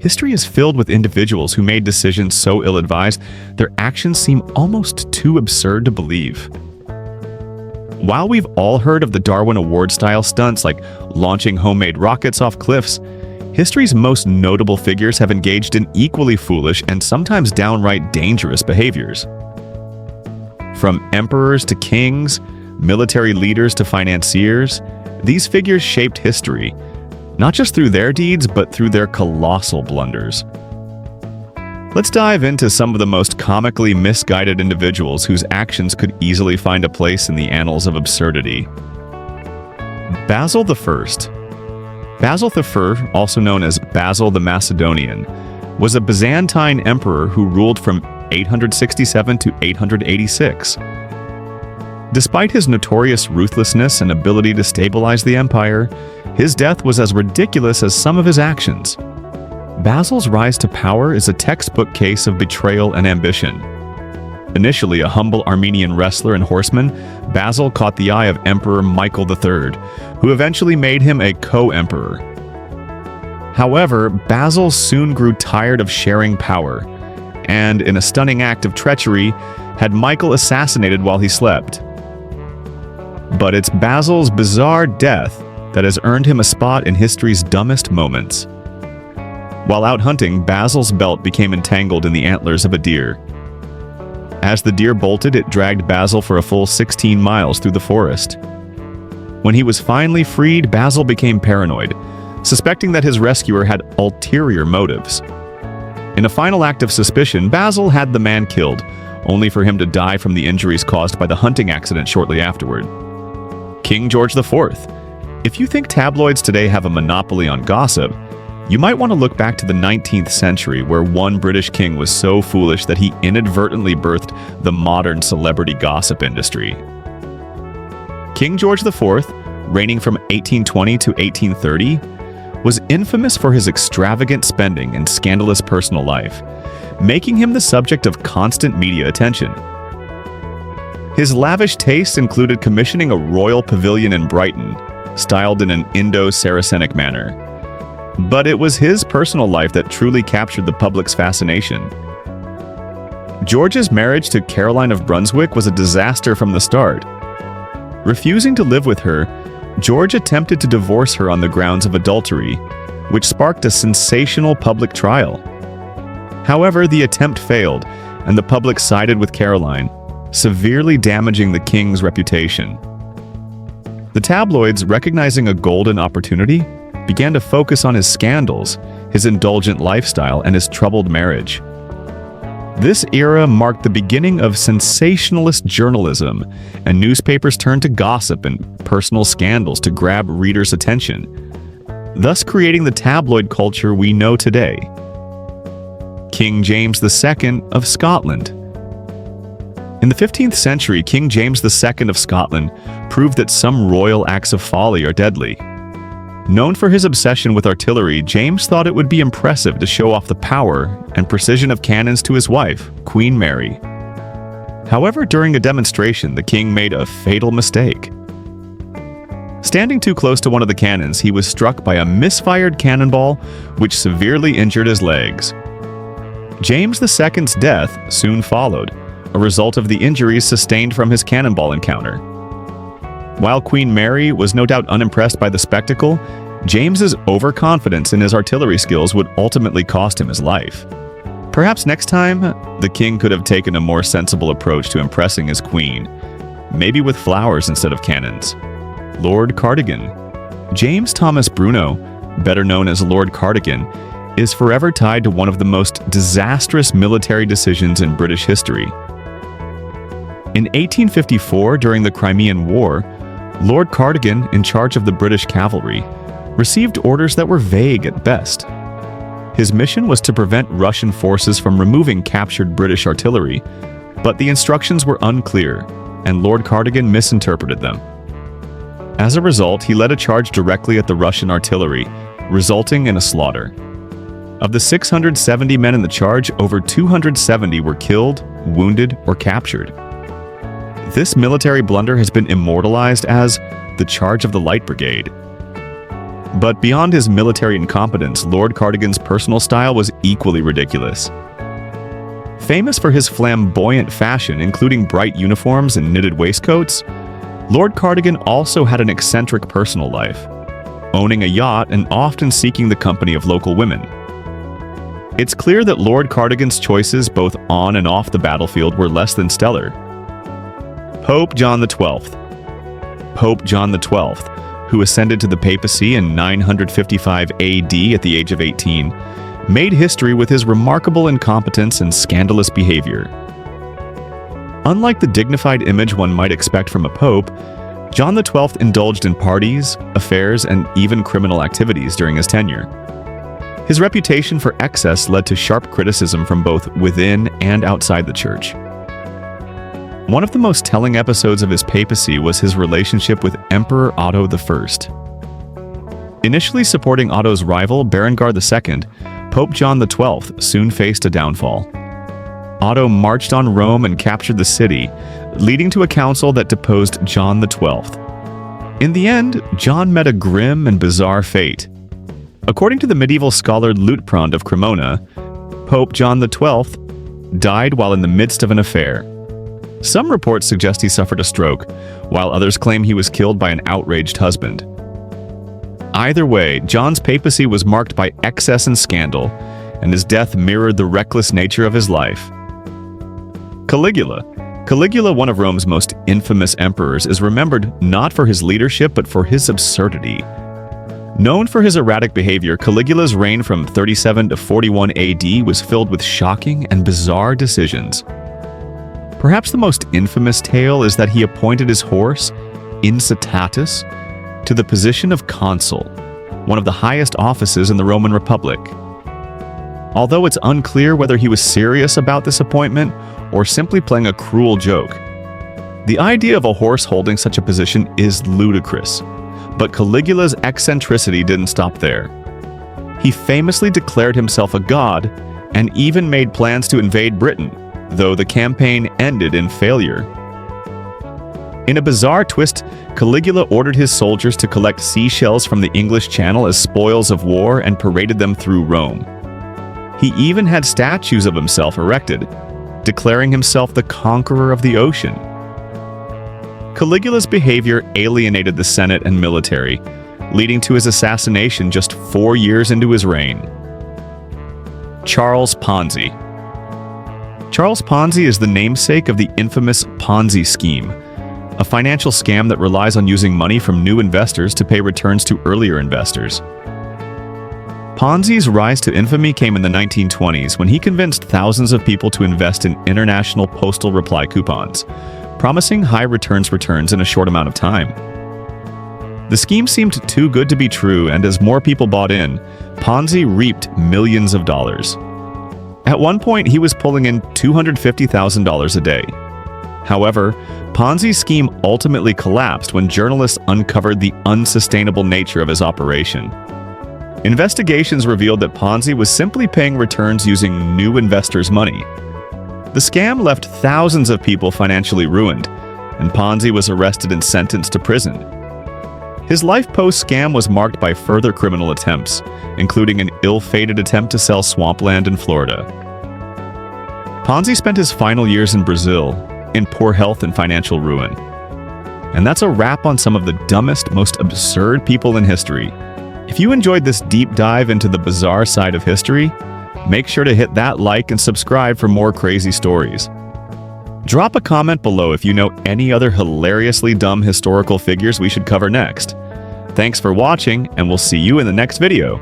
history is filled with individuals who made decisions so ill-advised, their actions seem almost too absurd to believe. While we've all heard of the Darwin Award-style stunts like launching homemade rockets off cliffs, history's most notable figures have engaged in equally foolish and sometimes downright dangerous behaviors. From emperors to kings, military leaders to financiers, these figures shaped history, not just through their deeds, but through their colossal blunders. Let's dive into some of the most comically misguided individuals whose actions could easily find a place in the annals of absurdity. Basil I. Basil I, also known as Basil the Macedonian, was a Byzantine emperor who ruled from 867 to 886. Despite his notorious ruthlessness and ability to stabilize the empire, his death was as ridiculous as some of his actions. Basil's rise to power is a textbook case of betrayal and ambition. Initially a humble Armenian wrestler and horseman, Basil caught the eye of Emperor Michael III, who eventually made him a co-emperor. However, Basil soon grew tired of sharing power, and in a stunning act of treachery, had Michael assassinated while he slept. But it's Basil's bizarre death that has earned him a spot in history's dumbest moments. While out hunting, Basil's belt became entangled in the antlers of a deer. As the deer bolted, it dragged Basil for a full 16 miles through the forest. When he was finally freed, Basil became paranoid, suspecting that his rescuer had ulterior motives. In a final act of suspicion, Basil had the man killed, only for him to die from the injuries caused by the hunting accident shortly afterward. King George IV. If you think tabloids today have a monopoly on gossip, you might want to look back to the 19th century, where one British king was so foolish that he inadvertently birthed the modern celebrity gossip industry. King George IV, reigning from 1820 to 1830, was infamous for his extravagant spending and scandalous personal life, making him the subject of constant media attention. His lavish tastes included commissioning a royal pavilion in Brighton, styled in an Indo-Saracenic manner. But it was his personal life that truly captured the public's fascination. George's marriage to Caroline of Brunswick was a disaster from the start. Refusing to live with her, George attempted to divorce her on the grounds of adultery, which sparked a sensational public trial. However, the attempt failed, and the public sided with Caroline, severely damaging the king's reputation. The tabloids, recognizing a golden opportunity, began to focus on his scandals, his indulgent lifestyle, and his troubled marriage. This era marked the beginning of sensationalist journalism, and newspapers turned to gossip and personal scandals to grab readers' attention, thus creating the tabloid culture we know today. King James II of Scotland. In the 15th century, King James II of Scotland proved that some royal acts of folly are deadly. Known for his obsession with artillery, James thought it would be impressive to show off the power and precision of cannons to his wife, Queen Mary. However, during a demonstration, the king made a fatal mistake. Standing too close to one of the cannons, he was struck by a misfired cannonball, which severely injured his legs. James II's death soon followed, a result of the injuries sustained from his cannonball encounter. While Queen Mary was no doubt unimpressed by the spectacle, James's overconfidence in his artillery skills would ultimately cost him his life. Perhaps next time, the king could have taken a more sensible approach to impressing his queen, maybe with flowers instead of cannons. Lord Cardigan. James Thomas Bruno, better known as Lord Cardigan, is forever tied to one of the most disastrous military decisions in British history. In 1854, during the Crimean War, Lord Cardigan, in charge of the British cavalry, received orders that were vague at best. His mission was to prevent Russian forces from removing captured British artillery, but the instructions were unclear, and Lord Cardigan misinterpreted them. As a result, he led a charge directly at the Russian artillery, resulting in a slaughter. Of the 670 men in the charge, over 270 were killed, wounded, or captured. This military blunder has been immortalized as the Charge of the Light Brigade. But beyond his military incompetence, Lord Cardigan's personal style was equally ridiculous. Famous for his flamboyant fashion, including bright uniforms and knitted waistcoats, Lord Cardigan also had an eccentric personal life, owning a yacht and often seeking the company of local women. It's clear that Lord Cardigan's choices both on and off the battlefield were less than stellar. Pope John XII. Pope John XII, who ascended to the papacy in 955 AD at the age of 18, made history with his remarkable incompetence and scandalous behavior. Unlike the dignified image one might expect from a pope, John XII indulged in parties, affairs, and even criminal activities during his tenure. His reputation for excess led to sharp criticism from both within and outside the church. One of the most telling episodes of his papacy was his relationship with Emperor Otto I. Initially supporting Otto's rival, Berengar II, Pope John XII soon faced a downfall. Otto marched on Rome and captured the city, leading to a council that deposed John XII. In the end, John met a grim and bizarre fate. According to the medieval scholar Luitprand of Cremona, Pope John XII died while in the midst of an affair. Some reports suggest he suffered a stroke, while others claim he was killed by an outraged husband. Either way, John's papacy was marked by excess and scandal, and his death mirrored the reckless nature of his life. Caligula. Caligula, one of Rome's most infamous emperors, is remembered not for his leadership but for his absurdity. Known for his erratic behavior, Caligula's reign from 37 to 41 AD was filled with shocking and bizarre decisions. Perhaps the most infamous tale is that he appointed his horse, Incitatus, to the position of consul, one of the highest offices in the Roman Republic. Although it's unclear whether he was serious about this appointment or simply playing a cruel joke. The idea of a horse holding such a position is ludicrous. But Caligula's eccentricity didn't stop there. He famously declared himself a god and even made plans to invade Britain, though the campaign ended in failure. In a bizarre twist, Caligula ordered his soldiers to collect seashells from the English Channel as spoils of war and paraded them through Rome. He even had statues of himself erected, declaring himself the conqueror of the ocean. Caligula's behavior alienated the Senate and military, leading to his assassination just 4 years into his reign. Charles Ponzi. Charles Ponzi is the namesake of the infamous Ponzi scheme, a financial scam that relies on using money from new investors to pay returns to earlier investors. Ponzi's rise to infamy came in the 1920s when he convinced thousands of people to invest in international postal reply coupons, promising high returns in a short amount of time. The scheme seemed too good to be true, and as more people bought in, Ponzi reaped millions of dollars. At one point, he was pulling in $250,000 a day. However, Ponzi's scheme ultimately collapsed when journalists uncovered the unsustainable nature of his operation. Investigations revealed that Ponzi was simply paying returns using new investors' money. The scam left thousands of people financially ruined, and Ponzi was arrested and sentenced to prison. His life post-scam was marked by further criminal attempts, including an ill-fated attempt to sell swampland in Florida. Ponzi spent his final years in Brazil, in poor health and financial ruin. And that's a wrap on some of the dumbest, most absurd people in history. If you enjoyed this deep dive into the bizarre side of history, make sure to hit that like and subscribe for more crazy stories. Drop a comment below if you know any other hilariously dumb historical figures we should cover next. Thanks for watching, and we'll see you in the next video.